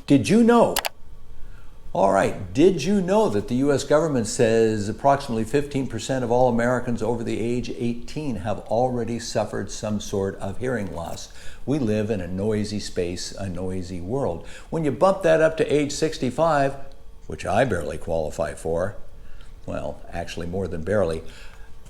Did you know? All right, did you know that the US government says approximately 15% of all Americans over the age 18 have already suffered some sort of hearing loss? We live in a noisy space, a noisy world. When you bump that up to age 65, which I barely qualify for, well, actually more than barely,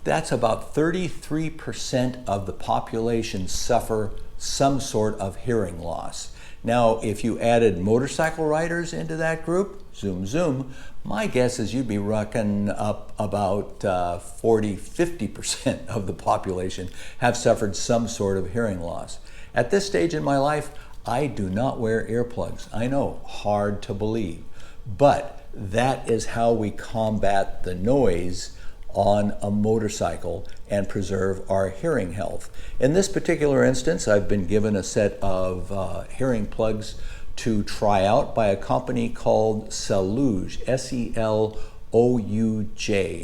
that's about 33% of the population suffer some sort of hearing loss. Now, if you added motorcycle riders into that group, zoom, zoom, my guess is you'd be rocking up about 40–50% of the population have suffered some sort of hearing loss. At this stage in my life, I do not wear earplugs. I know, hard to believe, but that is how we combat the noise on a motorcycle and preserve our hearing health. In this particular instance, I've been given a set of hearing plugs to try out by a company called Selouj, S-E-L-O-U-J.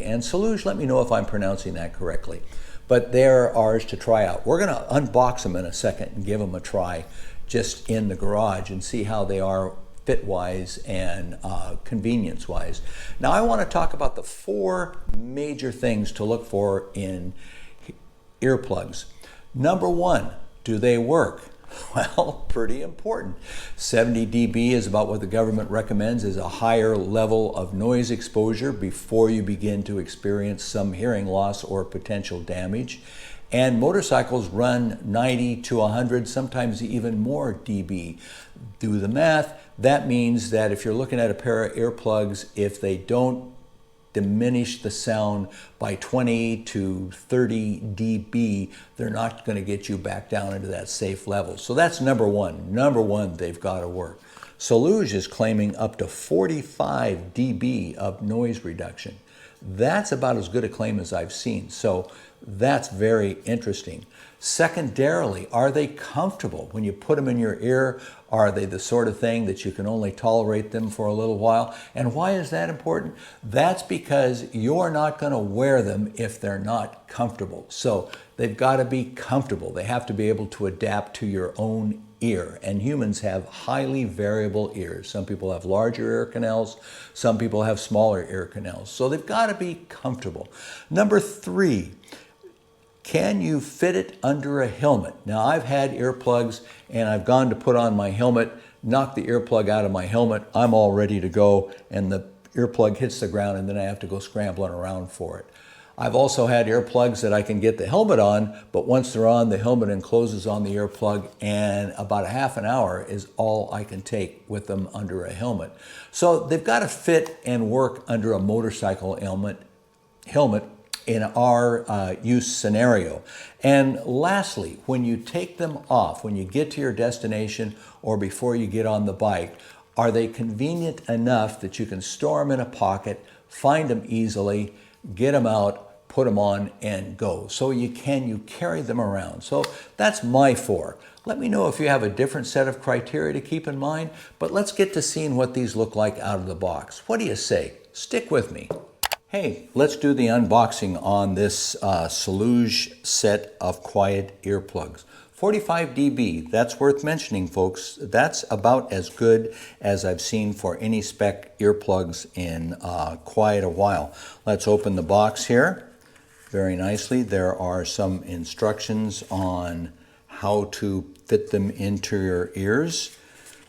And Selouj, let me know if I'm pronouncing that correctly. But they're ours to try out. We're going to unbox them in a second and give them a try just in the garage and see how they are fit-wise and convenience-wise. Now I want to talk about the 4 major things to look for in earplugs. Number 1, do they work? Well, pretty important. 70 dB is about what the government recommends is a higher level of noise exposure before you begin to experience some hearing loss or potential damage. And motorcycles run 90 to 100, sometimes even more dB. Do the math. That means that if you're looking at a pair of earplugs, if they don't diminish the sound by 20 to 30 dB, they're not going to get you back down into that safe level. So that's number 1. Number 1, they've got to work. Selouj is claiming up to 45 dB of noise reduction. That's about as good a claim as I've seen. So that's very interesting. Secondarily, are they comfortable? When you put them in your ear, are they the sort of thing that you can only tolerate them for a little while? And why is that important? That's because you're not going to wear them if they're not comfortable. So they've got to be comfortable. They have to be able to adapt to your own ear. And humans have highly variable ears. Some people have larger ear canals. Some people have smaller ear canals. So they've got to be comfortable. Number 3, can you fit it under a helmet? Now, I've had earplugs and I've gone to put on my helmet, knock the earplug out of my helmet, I'm all ready to go, and the earplug hits the ground and then I have to go scrambling around for it. I've also had earplugs that I can get the helmet on, but once they're on, the helmet encloses on the earplug, and about a half an hour is all I can take with them under a helmet. So they've got to fit and work under a motorcycle helmet in our use scenario. And lastly, when you take them off, when you get to your destination or before you get on the bike, are they convenient enough that you can store them in a pocket, find them easily, get them out, put them on, and go? So you carry them around. So that's my 4. Let me know if you have a different set of criteria to keep in mind, but let's get to seeing what these look like out of the box. What do you say? Stick with me. Hey, let's do the unboxing on this Selouj set of quiet earplugs. 45 dB, that's worth mentioning, folks. That's about as good as I've seen for any spec earplugs in quite a while. Let's open the box here. Very nicely, there are some instructions on how to fit them into your ears.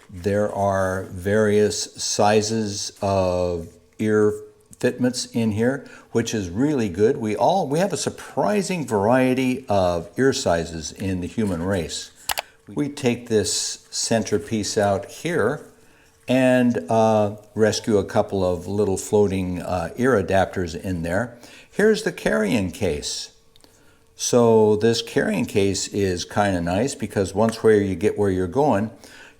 There are various sizes of ear fitments in here, which is really good. We have a surprising variety of ear sizes in the human race. We take this centerpiece out here and rescue a couple of little floating ear adapters in there. Here's the carrying case. So this carrying case is kind of nice because once you get where you're going,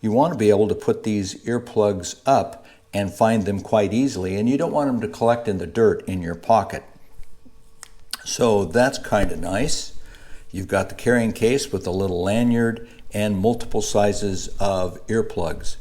you want to be able to put these earplugs up and find them quite easily, and you don't want them to collect in the dirt in your pocket. So that's kind of nice. You've got the carrying case with a little lanyard and multiple sizes of earplugs.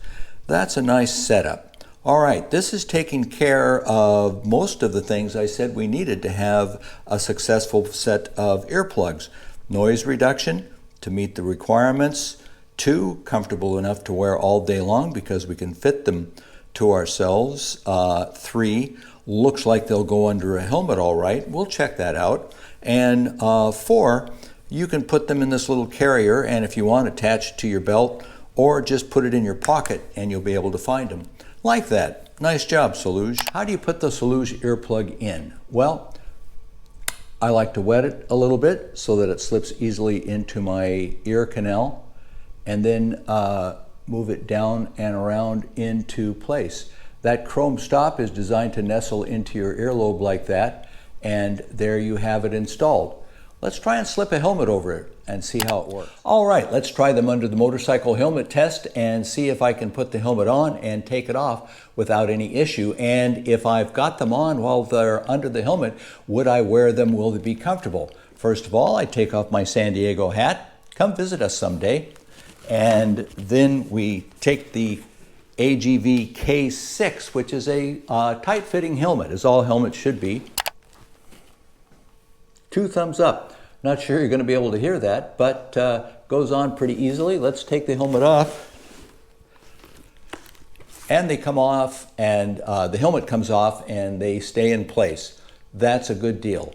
That's a nice setup. All right, this is taking care of most of the things I said we needed to have a successful set of earplugs. Noise reduction to meet the requirements, 2, comfortable enough to wear all day long because we can fit them to ourselves. 3, looks like they'll go under a helmet all right. We'll check that out. And 4, you can put them in this little carrier, and if you want, attach it to your belt or just put it in your pocket and you'll be able to find them. Like that. Nice job, Selouj. How do you put the Selouj earplug in? Well, I like to wet it a little bit so that it slips easily into my ear canal, and then move it down and around into place. That chrome stop is designed to nestle into your earlobe like that, and there you have it installed. Let's try and slip a helmet over it and see how it works. All right, let's try them under the motorcycle helmet test and see if I can put the helmet on and take it off without any issue. And if I've got them on while they're under the helmet, would I wear them? Will they be comfortable? First of all, I take off my San Diego hat. Come visit us someday. And then we take the AGV K6, which is a tight-fitting helmet, as all helmets should be. 2 thumbs up. Not sure you're going to be able to hear that, but goes on pretty easily. Let's take the helmet off. And they come off, and the helmet comes off, and they stay in place. That's a good deal.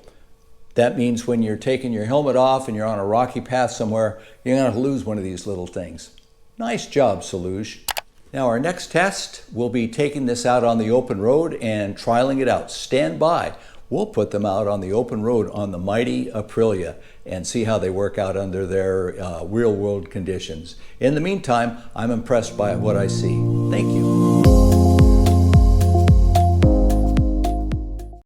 That means when you're taking your helmet off and you're on a rocky path somewhere, you're going to lose one of these little things. Nice job, Selouj. Now our next test, we'll be taking this out on the open road and trialing it out. Stand by. We'll put them out on the open road on the mighty Aprilia and see how they work out under their real-world conditions. In the meantime, I'm impressed by what I see. Thank you.